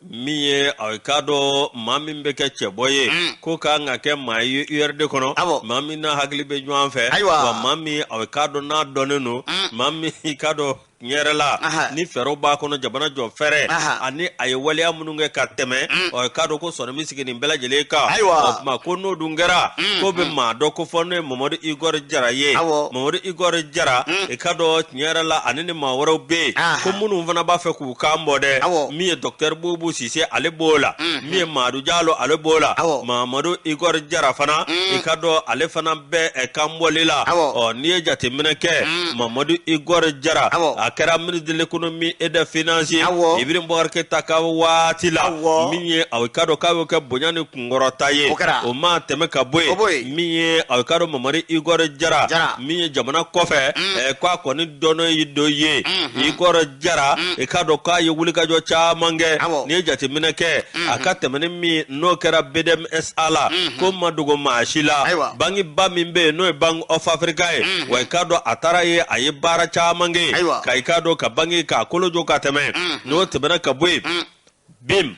min ye a k'a dɔn maa min bɛ kɛ cɛbɔ ye ko k'an ka kɛ maa ye URD kɔnɔ maa min n'a hakili bɛ ɲɔgɔn fɛ wa maa min a k'a dɔn n'a dɔnnen don maa min i k'a dɔn tiɲɛ yɛrɛ la ni fɛɛrɛw b'a kɔnɔ jamana jɔ fɛɛrɛ ani a ye waleya minnu kɛ ka tɛmɛ k'a dɔn ko sɔrɔ min sigi nin bɛɛ lajɛlen kan o tuma ko n'o dun kɛra ko bɛ maa dɔ ko fɔ n'o ye Mamadu Igor Jara ye Mamadu Igor Jara i k'a dɔn tiɲɛ yɛrɛ la ani ni maa wɛrɛw bɛ yen ko minnu fana b'a fɛ k'u kan bɔ dɛ min ye docteur Bubu Sise ale b'o la min ye Madu Jalo ale b'o la Mamadu Igor Jara fana i k'a dɔn ale fana bɛ kan bɔli la n'i ye jateminɛ kɛ Mamadu Igor Jara a kɛra ministre de l'économie et des finances Ibrahim Boubacar Keïta ka waati la min ye a k'a dɔn k'a bɛ kɛ bonya ni kunkɔrɔta ye o ma tɛmɛ ka bɔ yen min ye a k'a dɔn Mamadu Igor Jara min ye jamana kɔfɛ k'a kɔni dɔnnen ye dɔ ye Igor Jara i k'a dɔn k'a ye wulikajɔ caman kɛ n'i ye jateminɛ kɛ a ka tɛmɛ ni min n'o kɛra BDMSA la ko ma dogo maa si la banki ba min bɛ yen n'o ye Bank of Africa ye wa i k'a dɔn a taara ye a ye baara caman kɛ ka i k'a dɔn ka banki k'a kolo jɔ ka tɛmɛ n'o tɛmɛna ka bɔ yen BIM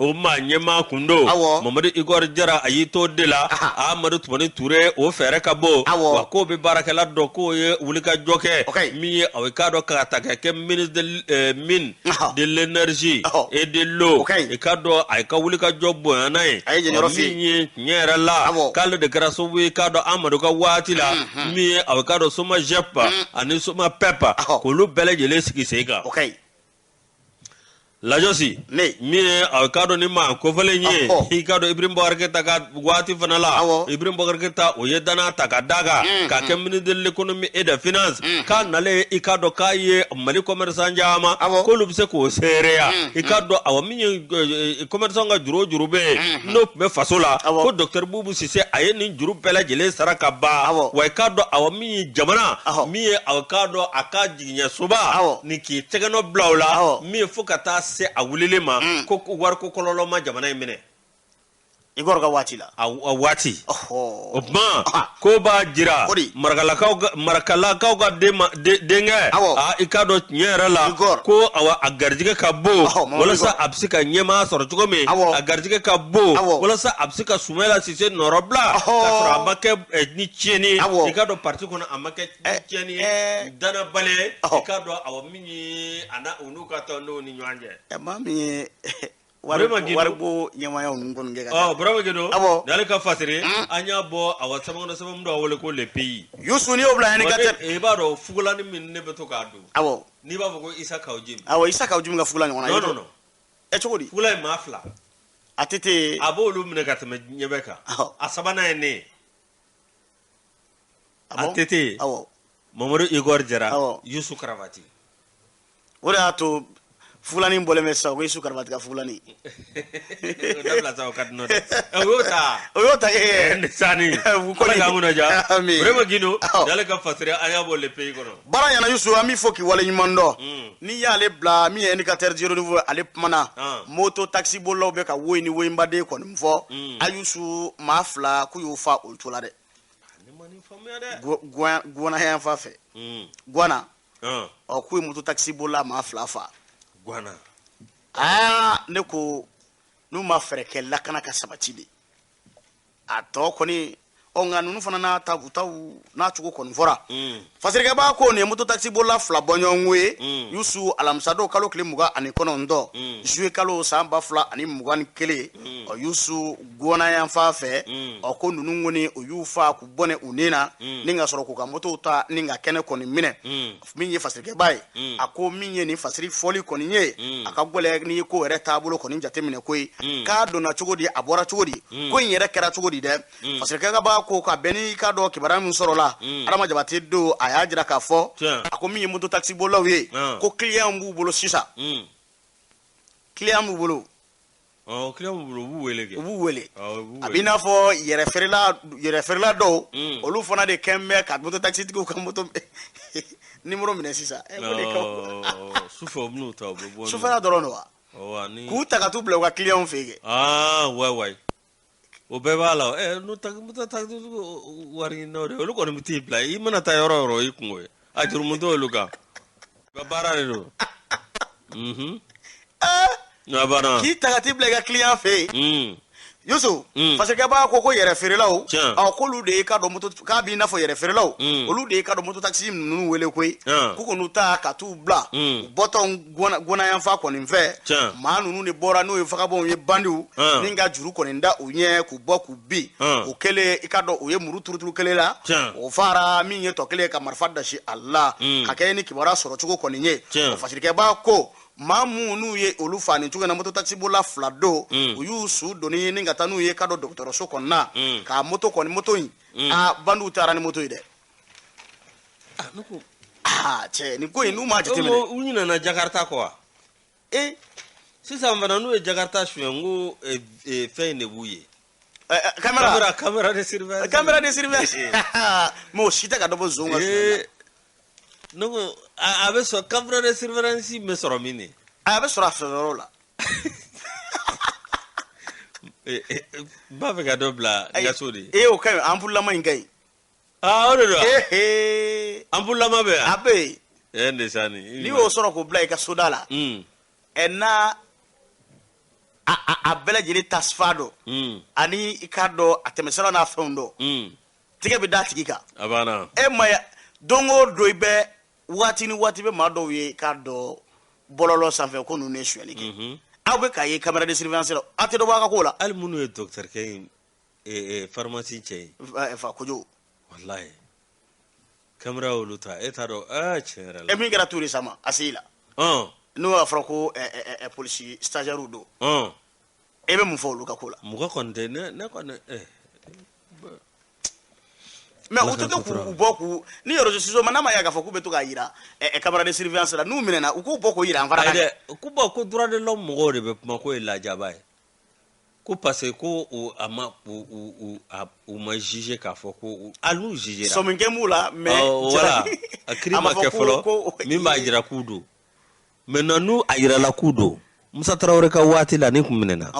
o ma ɲɛma kundo Mamadu Igor Jara ayi to de la Amadu Tumani Ture o fɛrɛ ka bɔ wa ko be baarakɛla dɔ ko ye wuli ka jɔ kɛ min ye aw ka dɔ ka ta kɛ ministre de mine de l'énergie et de l'eau e ka dɔ ay ka wuli ka jɔ bonyana ye min ye tiɲɛ yɛrɛ la k'ale de kɛra sababu ye k'a dɔn Amadu ka waati la min ye aw ka dɔn Soma Jep ani Soma Pep k'olu bɛɛ lajɛlen sigi sen kan Lajosi min aw ka dɔn ni ma kofɔlen ye i ka dɔn Ibrahim Boubacar Keita ka waati fana la Ibrahim Boubacar Keita o ye dana ta ka daga ka kɛ ministre de l'économie et des finances k'a nalen i ka dɔn k'a ye Mali commerçant caman k'olu bɛ se k'o seereya i ka dɔn awɔ min ye commerçant ka juru o juru bɛ yen n'o tun bɛ faso la ko docteur Boubou Cissé a ye nin juru bɛɛ lajɛlen sara ka ban wa i ka dɔn awɔ min ye jamana min ye aw ka dɔn a ka jigiɲɛsoba ni k'i tɛgɛnɔ bila o la min ye fo ka taa se a wulile ma ko wari ko kɔlɔlɔ ma jamana in minɛ Igor ka waati la a waati o tuma ko b'a jira marakalakaw ka denkɛ i ka dɔn tiɲɛ yɛrɛ la ko a garijɛgɛ ka bon walasa a bɛ se ka ɲɛmaa sɔrɔ cogo min a garijɛgɛ ka bon walasa a bɛ se ka Soumaïla Cissé nɔrɔ bila k'a sɔrɔ a ma kɛ ni tiɲɛni i ka dɔn parti kɔnɔ a ma kɛ ni tiɲɛni ye danabali ye i ka dɔn awɔ min ye a n'u ka tɔndenw ni ɲɔgɔn cɛ maa min ye wari bo ɲɛmaya ninnu kɔni kɛ ka Burama Gedo n'ale ka fasiri an y'a bɔ awɔ sɛbɛn dɔ wele ko le pays Youssou ni y'o bila indicateur i b'a dɔn fugulani min ne bɛ to k'a dun n'i b'a fɔ ko Isa Kawujimi Isa Kawujimi ka fugula ɲɔgɔn na non cogo di fugula ye maa fila a tɛ a b'olu minɛ ka tɛmɛ ɲɛbɛ kan a sabanan ye ne a tɛ Mamadu Igor Jara Youssou Karabati o de y'a to Fulani bɔlen bɛ sisan o ko Youssou Karabati ka Fulani dabila sa o ka dinɔ dɛ o y'o ta sani ala k'an kunna ja Burama Gedo n'ale ka fasiri an y'a bɔ le pays kɔnɔ baara ɲɛna Youssou an b'i fɔ k'i wale ɲuman dɔn n'i y'ale bila min ye indicateur zéro niveau ale kumana moto taxi bolilaw bɛ ka woyi ni woyinbaden kɔni fɔ a Youssou maa fila k'u y'u fa olu to la dɛ Guana yan fa fɛ Guana k'u ye moto taxi bolila maa fila fa Guana ne ko n'u ma fɛrɛ kɛ lakana ka sabati de a tɔ kɔni nka ninnu fana n'a n'a cogo kɔni fɔra fasirikɛbaa ko nin ye moto taxi bolila fila bɔɲɔgɔnko ye Youssou alamisadon kalo tile 29 juillet kalo san 2021 Youssou Guana yan fan fɛ ko ninnu kɔni u y'u fa k'u bɔnɛ u nin na ni ka sɔrɔ k'u ka moto ta ni ka kɛnɛ kɔni minɛ min ye fasirikɛbaa ye a ko min ye nin fasiri fɔli kɔni ye a ka gɛlɛn n'i ye ko yɛrɛ taabolo kɔni jateminɛ ko ye k'a donna cogo di a bɔra cogo di ko in yɛrɛ kɛra cogo di dɛ fasirikɛbaa ko ka bɛn ni ka dɔn kibaruya min sɔrɔ la Adama Jabate don a y'a jira k'a fɔ a ko min ye moto taxi bolilaw ye ko client b'u bolo sisan client b'u bolo u b'u wele a b'i n'a fɔ yɛrɛfɛrɛla dɔw olu fana de kɛn bɛ ka moto taxi tigiw ka moto numéro minɛ sisan sufɛla dɔrɔn don wa k'u ta ka t'u bila u ka client fɛ yen o bɛɛ b'a la n'o ta wari n'o de olu kɔni bɛ t'i bila i mana taa yɔrɔ yɔrɔ i kungo ye a jurumu t'o olu kan ka baara de don k'i ta ka t'i bila i ka client fɛ yen Youssou fasirikɛbaa ko yɛrɛfeerelaw k'olu de ye ka dɔn moto k'a b'i n'a fɔ yɛrɛfeerelaw olu de ye ka dɔn moto taxi ninnu wele koyi k'u kɔni ta ka t'u bila u bɔtɔ Guana yan fa kɔni fɛ maa ninnu de bɔra n'o ye vagabonds ye bandiw ni ka juru kɔni da u ɲɛ k'u bɔ k'u bin o kɛlen i ka dɔn u ye muru turuturu kelen la o fara min ye tɔ kelen ka marifa dasi a la ka kɛ ni kibaruya sɔrɔ cogo kɔni ye fasirikɛbaa ko maa mun n'u ye olu fa nin cogo na moto taxi bolila fila don u y'u su doni ni ka taa n'u ye ka dɔn dɔgɔtɔrɔso kɔnɔna ka moto in bandiw taara ni moto ye dɛ cɛ nin ko in n'u m'a jateminɛ u ɲinɛna Jakarta kɔ wa sisan fana n'u ye Jakarta suɲɛ n ko fɛn in de b'u ye caméra de surveillance mais o si tɛ ka dɔ bɔ zon ka suɲɛ ne ko a bɛ sɔrɔ caméra de surveillance bɛ sɔrɔ min de a bɛ sɔrɔ a feereyɔrɔ la b'a fɛ ka dɔ bila gaso de o ka ɲi ampululama in ka ɲi o de don ampululama bɛ yan a bɛ yen n'i y'o sɔrɔ k'o bila i ka soda la n'a a bɛɛ lajɛlen tasfa dɔ ani i k'a dɔn a tɛmɛsira n'a fɛnw dɔ tigɛ bɛ da tigi kan e ma don o don i bɛ waati ni waati bɛ maa dɔw ye k'a dɔn bɔlɔlɔ sanfɛ ko ninnu ye suyɛli kɛ aw bɛ k'a ye caméra de surveillance la a tɛ dɔ bɔ a ka ko la hali minnu ye docteur kɛ pharmacie cɛ ye fa kojugu wallahi caméra y'olu ta e t'a dɔn tiɲɛ yɛrɛ la e min kɛra tout récemment a se la n'o y'a fɔra ko polisi stagiaire don e bɛ mun fɔ olu ka ko la mɔgɔ kɔni tɛ ne kɔni mais u tɛ to k'u bɔ k'u ni réseaux sociaux ma n'a ma ye k'a fɔ k'u bɛ to k'a jira caméra de surveillance la n'u minɛna u k'u bɔ k'o jira an fana na ko bon ko droit de l'homme mɔgɔw de bɛ kuma ko ye lajaba ye ko parce que ko u ma juger k'a fɔ ko n'u jugera sɔminkɛ m'u la mais voilà a kiiri ma kɛ fɔlɔ min b'a jira k'u don maintenant n'u a jirala k'u don Musa Traoré ka waati la ni kun minɛna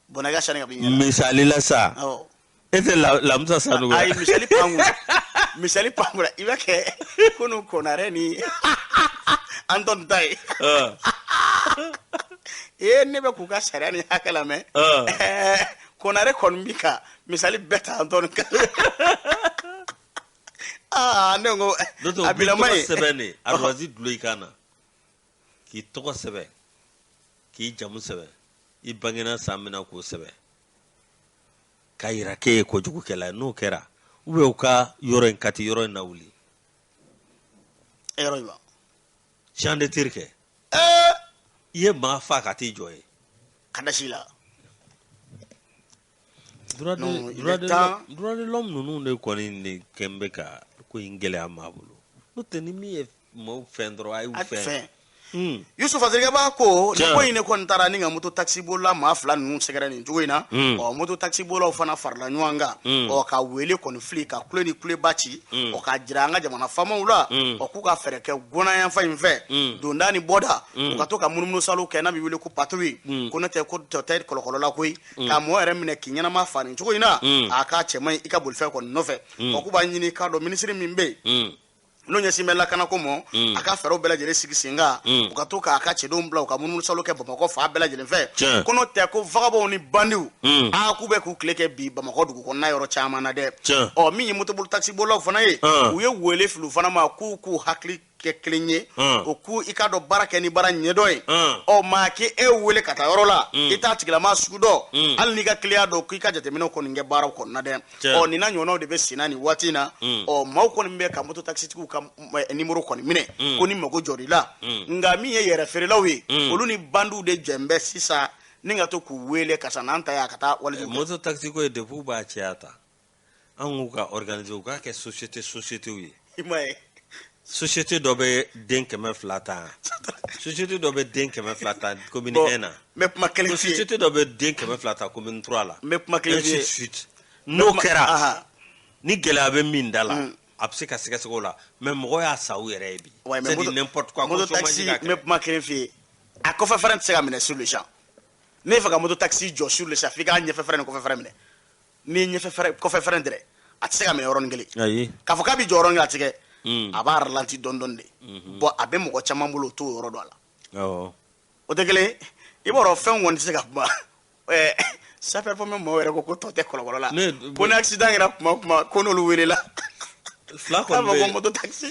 bon ka sani ka bin misali la sa e tɛ la Musa Sanogo ayi misali pangura i bɛ kɛ ko n'u Konaré ni Anton ta ye ne bɛ k'u ka sariya ni hakɛ lamɛn Konaré kɔni bi ka misali bɛɛ ta Anton kan ne ko a bilama ye sɛbɛn de arroisi dulo i kan na k'i tɔgɔ sɛbɛn k'i jamu sɛbɛn i bangena san min na k'o sɛbɛn k'a yira k'e ye kojugukɛla ye n'o kɛra ou bien u ka yɔrɔ in kati yɔrɔ in na wuli yɔrɔ in ba champ de tir kɛ i ye maa fa ka t'i jɔ ye ka da si la droit de l'homme ninnu de kɔni de kɛn bɛ ka ko in gɛlɛya maa bolo n'o tɛ ni min ye maaw fɛn dɔrɔn a y'u fɛn Yusuf Azirika b'a ko ni ko in ne kɔni taara ni ka moto taxi bolila maa fila ninnu sɛgɛrɛ nin cogo in na moto taxi bolaw fana farala ɲɔgɔn kan ka wele kɔni fili ka kule ni kuleba ci ka jira an ka jamana faamaw la k'u ka fɛɛrɛ kɛ gɔnnayanfa in fɛ donda ni bɔda u ka to ka munumunu saliw kɛ n'a bɛ wele ko patrouille ko ne tɛ ko tɛ kɔlɔkɔlɔ la koyi ka mɔgɔ yɛrɛ minɛ k'i ɲɛnama fa nin cogo in na a k'a cɛ man ɲi i ka bolifɛn kɔni nɔfɛ k'u b'a ɲini k'a dɔn minisiri min bɛ yen n'o ɲɛsin bɛ lakana ko mɔ a ka fɛɛrɛw bɛɛ lajɛlen sigi sen kan u ka to k'a ka cɛdenw bila u ka munumunu saliw kɛ Bamakɔ fa bɛɛ lajɛlen fɛ ko n'o tɛ ko vagabonds ni bandiw k'u bɛ k'u tile kɛ bi Bamakɔ dugu kɔnɔna yɔrɔ caman na dɛ min ye motoboli taxi bolaw fana ye u ye wele fili u fana ma k'u hakili kɛ kelen ye o k'u i ka dɔn baara kɛ ni baara ɲɛdɔn ye maa k'e wele ka taa yɔrɔ la i t'a tigilama sugu dɔn hali n'i ka client dɔn k'i ka jateminɛw kɔni kɛ baaraw kɔnɔna dɛ nin n'a ɲɔgɔnnaw de bɛ sen na nin waati in na maaw kɔni bɛ ka moto taxi tigiw ka numéro kɔni minɛ ko ni mago jɔr'i la nka min ye yɛrɛ feerelaw ye olu ni bandiw de jɛn bɛ sisan ni ka to k'u wele ka n'an ta yan ka taa walijugu moto taxi ko ye depuis b'a cɛya ta an k'u ka organiser u k'a kɛ sociétés ye i m'a ye société dɔ bɛ den 200 ta société dɔ bɛ den 200 ta commune 1 na mais kuma kelen f'i ye société dɔ bɛ den 200 ta commune 3 la mais kuma kelen f'i ye n'o kɛra ni gɛlɛya bɛ min da la a bɛ se ka sɛgɛsɛgɛ o la mais mɔgɔ y'a sa u yɛrɛ ye bi c'est du n'importe quoi moto taxi mais kuma kelen f'i ye a kɔfɛ fɛrɛn tɛ se ka minɛ sur le champ ne fɛ ka moto taxi jɔ sur le champ f'i k'a ɲɛfɛ fɛrɛn ni kɔfɛ fɛrɛn minɛ n'i ye kɔfɛ fɛrɛn dɛrɛ a tɛ se ka minɛ yɔrɔnin kelen k'a fɔ k'a bɛ jɔ yɔrɔnin kelen a tɛ kɛ a b'a ralentir dɔɔni de bon a bɛ mɔgɔ caman bolo o t'o yɔrɔ dɔn a la o tɛ kelen i b'a dɔn fɛn kɔni tɛ se ka kuma sapeur pompier mɔgɔw yɛrɛ ko tɔ tɛ kɔlɔkɔlɔ la ko ni accident kɛra tuma o tuma ko n'olu welela fila kɔni bɛ moto taxi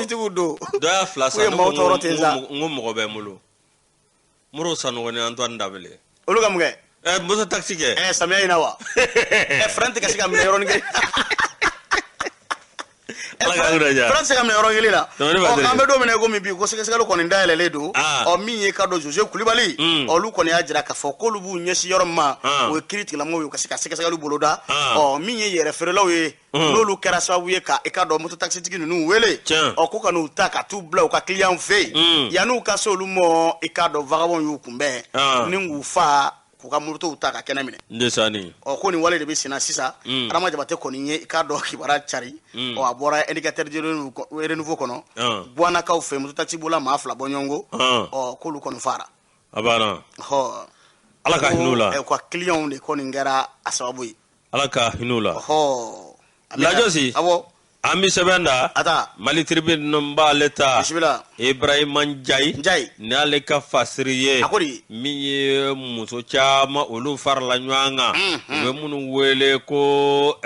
tigiw don dɔ y'a fila san n ko mɔgɔ bɛ n bolo Moro Sanogo ni Antoine Dabele olu ka mun kɛ moto taxi kɛ samiya in na wa frein tɛ ka se ka minɛ yɔrɔnin kelen frein tɛ se ka minɛ yɔrɔnin kelen na k'an bɛ don min na i komi bi ko sɛgɛsɛgɛli kɔni dayɛlɛlen don min ye ka dɔn Jose Kulibali olu kɔni y'a jira k'a fɔ k'olu b'u ɲɛsin yɔrɔ min ma o ye kiiri tigilamɔgɔw ye u ka se ka sɛgɛsɛgɛliw boloda min ye yɛrɛ feerelaw ye n'olu kɛra sababu ye ka i ka dɔn moto taxi tigi ninnu wele ko ka n'u ta ka t'u bila u ka client fɛ yen yan'u ka se olu ma i ka dɔn vagabond y'u kunbɛn ni k'u fa k'u ka motow ta ka kɛnɛ minɛ ko nin wale de bɛ sen na sisan Adama Jabate kɔni ye i ka dɔn kibaruya cari a bɔra indicateur de renouveau kɔnɔ Buwanakaw fɛ moto taxi bola maa fila bɔ ɲɔgɔn kɔ k'olu kɔni fara a banna Ala ka hinɛ u la ka client de kɔni kɛra a sababu ye Ala ka hinɛ u la Lajosi an bɛ sɛbɛn da Mali tribune b'ale ta Ibrahima Njai n'ale ka fasiri ye min ye muso caman olu farala ɲɔgɔn kan u bɛ minnu wele ko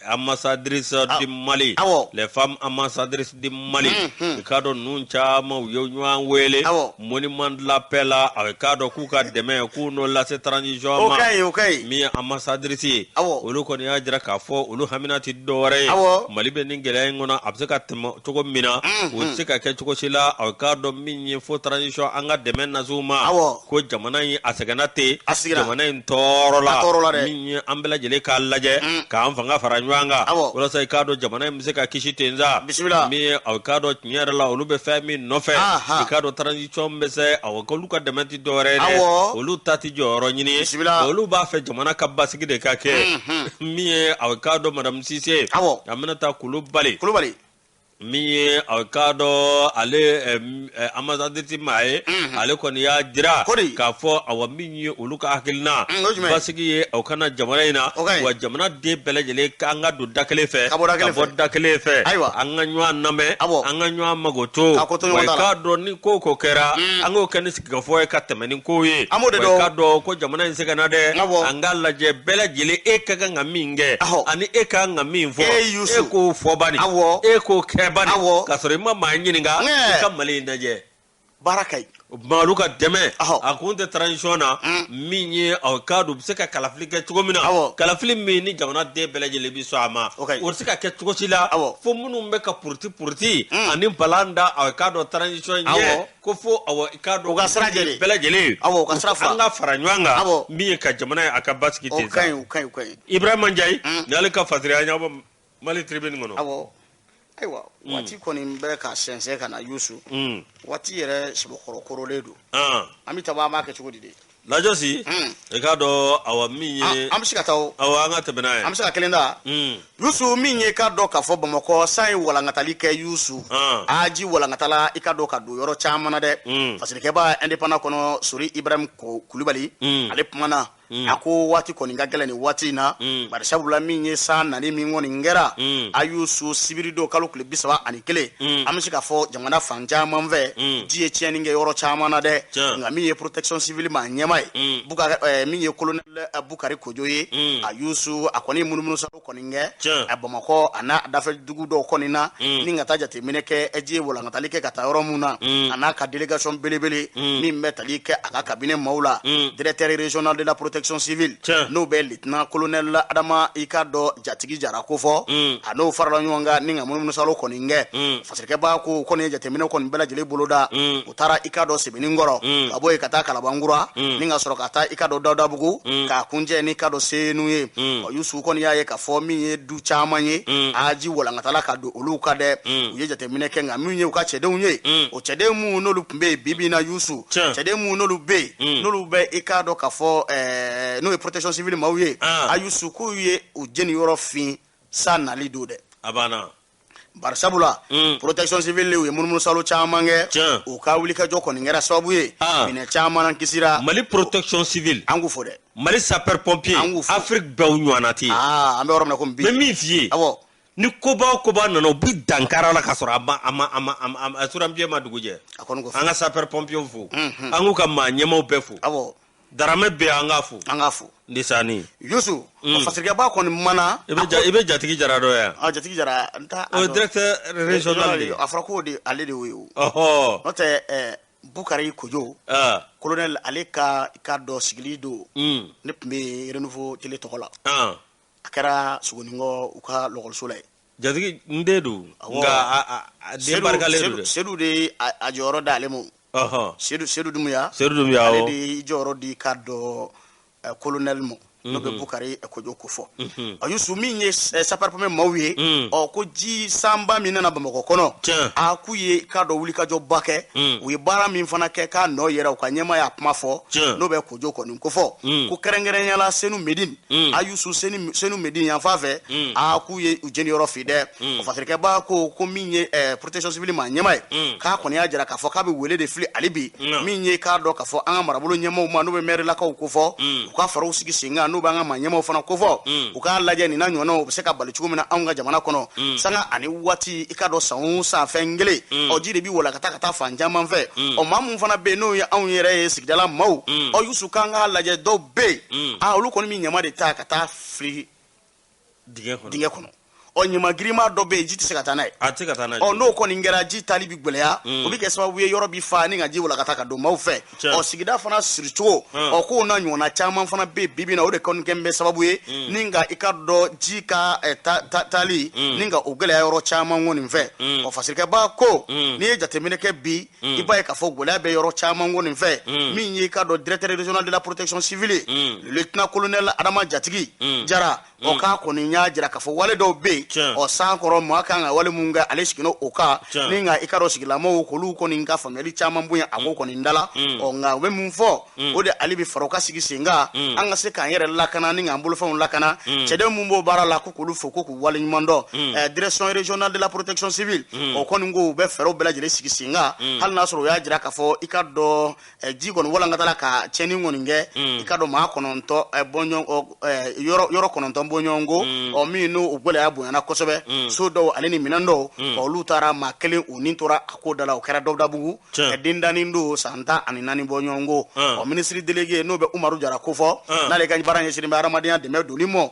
ambassadrice du Mali les femmes ambassadrices du Mali i k'a dɔn ninnu caman u ye ɲɔgɔn wele monument de la paix la a k'a dɔn k'u ka dɛmɛ k'u n'o lase transition ma min ye ambassadrice ye olu kɔni y'a jira k'a fɔ olu hamina tɛ dɔwɛrɛ ye Mali bɛ nin gɛlɛya in kɔnɔ a bɛ se ka tɛmɛ cogo min na o tɛ se ka kɛ cogo si la a k'a dɔn min ye fo transition an ka dɛmɛ nasiw ma ko jamana in a sɛgɛnna ten jamana in tɔɔrɔ la min ye an bɛɛ lajɛlen k'a lajɛ k'an fanga fara ɲɔgɔn kan walasa i k'a dɔn jamana in bɛ se ka kisi ten sa min ye a k'a dɔn tiɲɛ yɛrɛ la olu bɛ fɛn min nɔfɛ i k'a dɔn transition bɛ se olu ka dɛmɛ tɛ dɔwɛrɛ ye dɛ olu ta tɛ jɔyɔrɔ ɲini olu b'a fɛ jamana ka basigi de ka kɛ min ye a k'a dɔn madame Cissé Aminata Kulibali min ye a k'a dɔn ale ambassadrice ma ye ale kɔni y'a jira k'a fɔ awa min ye olu ka hakilina basigi ye aw kana jamana in na wa jamana den bɛɛ lajɛlen k'an ka don da kelen fɛ ka bɔ da kelen fɛ an ka ɲɔgɔn lamɛn an ka ɲɔgɔn mago to wa i k'a dɔn ni ko kɛra an k'o kɛ ni sigikafɔ ye ka tɛmɛ ni ko ye wa i k'a dɔn ko jamana in sɛgɛnna dɛ an k'a lajɛ bɛɛ lajɛlen e ka kan ka min kɛ ani e ka kan ka min fɔ e k'o fɔ bani e k'o kɛ bani ka sɔrɔ i ma maa ɲininka i ka Mali in lajɛ baara ka ɲi maalu ka dɛmɛ a kun tɛ transition na min ye aw k'a dɔn u bɛ se ka kalafili kɛ cogo min na kalafili min ni jamana den bɛɛ lajɛlen bɛ sɔn a ma o tɛ se ka kɛ cogo si la fo minnu bɛ ka puruti ani balan da aw k'a dɔn transition ɲɛ ko fo i k'a dɔn u ka sira bɛɛ lajɛlen an ka fara ɲɔgɔn kan min ye ka jamana ye a ka basigi ten sa Ibrahima Njai ni ale ka fasiriya ɲɛ bɔ Mali tribune kɔnɔ. Ayiwa waati kɔni bɛ ka sɛnsɛn ka na Yusu waati yɛrɛ sibɔkɔrɔ korolen don an bɛ taa an b'a kɛ cogo di de lajɛ si i k'a dɔn awa min ye an bɛ se ka taa awa an ka tɛmɛ n'a ye an bɛ se ka kelen da Yusu min ye k'a dɔn k'a fɔ Bamakɔ san ye walankatali kɛ Yusu ji walankatala i ka dɔn ka don yɔrɔ caman na dɛ fasikɛba indépendant kɔnɔ Sori Ibrahim Kulibali ale kumana a ko waati kɔni ka gɛlɛn ni waati in na bari sabula min ye san nani min kɔni kɛra a Yusu sibiri don kalo tile 31 an bɛ se ka fɔ jamana fan caman fɛ ji ye tiɲɛni kɛ yɔrɔ caman na dɛ nka min ye protection civile ma ɲɛma ye min ye colonel Bukari Kojo ye a Yusu a kɔni munumunu salo kɔni kɛ a Bamakɔ a n'a dafɛ dugu dɔw kɔni na ni ka taa jateminɛ kɛ ji ye walankatali kɛ ka taa yɔrɔ mun na a n'a ka délégation belebele min bɛ tali kɛ a ka cabinet maaw la directeur régional de la protection civile n'o bɛ lieutenant colonel Adama i ka dɔn Jatigi Jara ko fɔ a n'o farala ɲɔgɔn kan ni ka munumunu salo kɔni kɛ fasikɛba ko kɔni ye jateminɛ kɔni bɛɛ lajɛlen boloda u taara i ka dɔn Sebenikɔrɔ ka bɔ yen ka taa Kalabankura ni ka sɔrɔ ka taa i ka dɔn Dawudabugu k'a kunjɛ ni ka dɔn Senu ye Yusu kɔni y'a ye k'a fɔ min ye du caman ye a ji walankatala ka don olu ka dɛ u ye jateminɛ kɛ nka min ye u ka cɛdenw ye o cɛden minnu n'olu tun bɛ yen bibi na Yusu cɛden minnu n'olu bɛ yen n'olu bɛ i ka dɔn k'a fɔ n'o ye protection civile maaw ye a Yusu k'u ye u jeni yɔrɔ fin san nali don dɛ a banna bari sabula protection civile u ye munumunu salo caman kɛ u ka wulikajɔ kɔni kɛra sababu ye minɛ caman kisira Mali protection civile an k'u fɔ dɛ Mali sapeur pompier Afrique bɛɛ ɲɔgɔnna tɛ an bɛ yɔrɔ min na komi bi mais min f'i ye ni koba o koba nana u bi dankara la ka sɔrɔ a surampiye ma dugu jɛ an ka sapeur pompier fo an k'u ka maa ɲɛmaw bɛɛ fo Darame bɛ an ka fo Ndisani Yusu fasikɛba kɔni mana i bɛ Jatigi Jara dɔ yan Jatigi Jara o directeur régional de a fɔra ko ale de y'o n'o tɛ Bukari Kojo colonel ale ka dɔ sigili don ne tun bɛ Renouveau télé tɔgɔ la a kɛra Sogonikɔ u ka lɔgɔliso la yen Jatigi n den don nka den barikalen don Sedu de a jɔyɔrɔ d'ale ma Sedu Dumuya ale de jɔyɔrɔ di ka dɔ colonel ma n'o bɛ Bukari Kojo ko fɔ a Yusu min ye sapeur pompier maaw ye ko ji sanba min nana Bamakɔ kɔnɔ a k'u ye k'a dɔn wulikajɔba kɛ u ye baara min fana kɛ k'a nɔ yɛrɛ u ka ɲɛmaaya kuma fɔ n'o bɛ Kojo kɔni ko fɔ ko kɛrɛnkɛrɛnyala Senu Medine a Yusu Senu Medine yan fan fɛ a k'u ye u jeni yɔrɔ fi dɛ fasikɛba ko min ye protection civile ma ɲɛma ye k'a kɔni y'a jira k'a fɔ k'a bɛ wele de fili ale bi min ye k'a dɔn k'a fɔ an ka marabolo ɲɛmaw ma n'o bɛ maire lakaw ko fɔ u ka faraw sigi sen kan n'u b'an ka maa ɲɛmaw fana kofɔ u k'a lajɛ nin na ɲɔgɔnnaw u bɛ se ka bali cogo min na anw ka jamana kɔnɔ sanga ani waati i ka dɔn san o san fɛn kelen ji de bi walakata ka taa fan caman fɛ maa mun fana bɛ yen n'o ye anw yɛrɛ ye sigidala maaw Yusu k'an k'a lajɛ dɔw bɛ yen olu kɔni bɛ ɲama de ta ka taa fili dingɛ kɔnɔ ɲama girima dɔ bɛ yen ji tɛ se ka taa n'a ye n'o kɔni kɛra ji tali bi gwɛlɛya o bɛ kɛ sababu ye yɔrɔ bi fa ni ka ji walakata ka don maaw fɛ sigida fana siricogo k'o na ɲɔgɔnna caman fana bɛ yen bibi na o de kɔni kɛ bɛ sababu ye ni ka i ka dɔn ji ka taali ni ka o gɛlɛya yɔrɔ caman kɔni fɛ fasikɛba ko n'i ye jateminɛ kɛ bi i b'a ye k'a fɔ gɛlɛya bɛ yɔrɔ caman kɔni fɛ min ye i ka dɔn directeur régional de la protection civile lieutenant colonel Adama Jatigi Jara k'a kɔni y'a jira k'a fɔ wale dɔw bɛ yen san kɔrɔ maa kan ka wale mun kɛ ale sigilen o kan ni nka i ka dɔn sigilamaw k'olu kɔni ka faamuyali caman bonya a ko kɔni dala nka u bɛ mun fɔ o de ale bɛ fara u ka sigi sen kan an ka se k'an yɛrɛ lakana ni k'an bolofɛnw lakana cɛden mun b'o baara la ko k'olu fo ko k'u wale ɲuman dɔn direction régionale de la protection civile o kɔni ko u bɛ fɛɛrɛw bɛɛ lajɛlen sigi sen kan hali n'a sɔrɔ u y'a jira k'a fɔ i ka dɔn ji kɔni walankatala ka tiɲɛni kɔni kɛ i ka dɔn maa 9 yɔrɔ 9 bɔ ɲɔgɔn ko min n'o gɛlɛya bonyana kosɛbɛ so dɔw ale ni minɛn dɔw olu taara maa kelen u ni tora a ko da la o kɛra Dawudabugu den danin don san 14 bɔ ɲɔgɔn ko ministre délégué n'o bɛ Umaru Jara ko fɔ n'ale ka baara ɲɛsinnen bɛ hadamadenya dɛmɛ doni mɔ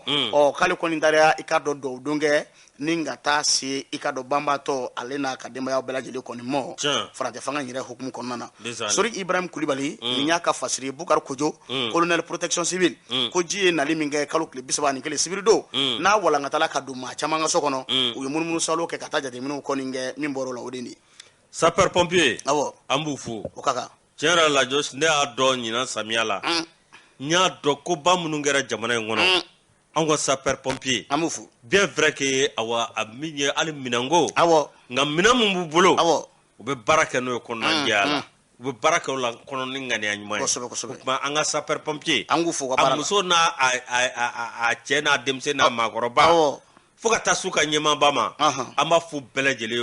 k'ale kɔni taara i ka dɔn dɔw don kɛ ni ka taa se i ka dɔn banbatɔ ale n'a ka denbayaw bɛɛ lajɛlen kɔni mɔ farajɛ fanga yɛrɛ hukumu kɔnɔna na Sori Ibrahim Kulibali nin y'a ka fasiri Bukari Kojo colonel protection civile ko ji ye nali min kɛ kalo tile 31 sibiri don n'a walankatala ka don maa caman ka so kɔnɔ u ye munumunu salo kɛ ka taa jateminɛw kɔni kɛ min bɔr'o la o de ye sapeur pompier awɔ an b'u fo o ka kan tiɲɛ yɛrɛ la Jos ne y'a dɔn ɲinan samiya la n y'a dɔn ko ba minnu kɛra jamana in kɔnɔ anw ka sapeur pompier an b'u fo bien vrai que awa a min ye hali minɛnko nka minɛn mun b'u bolo u bɛ baara kɛ n'o ye kɔnɔna jɛya la u bɛ baara kɛ o la kɔnɔ ni ŋaniya ɲuman ye o tuma an ka sapeur pompier an k'u fo ka baara la a muso n'a a cɛ n'a denmisɛn n'a maakɔrɔba fo ka taa s'u ka ɲɛmaaba ma an b'a fo bɛɛ lajɛlen ye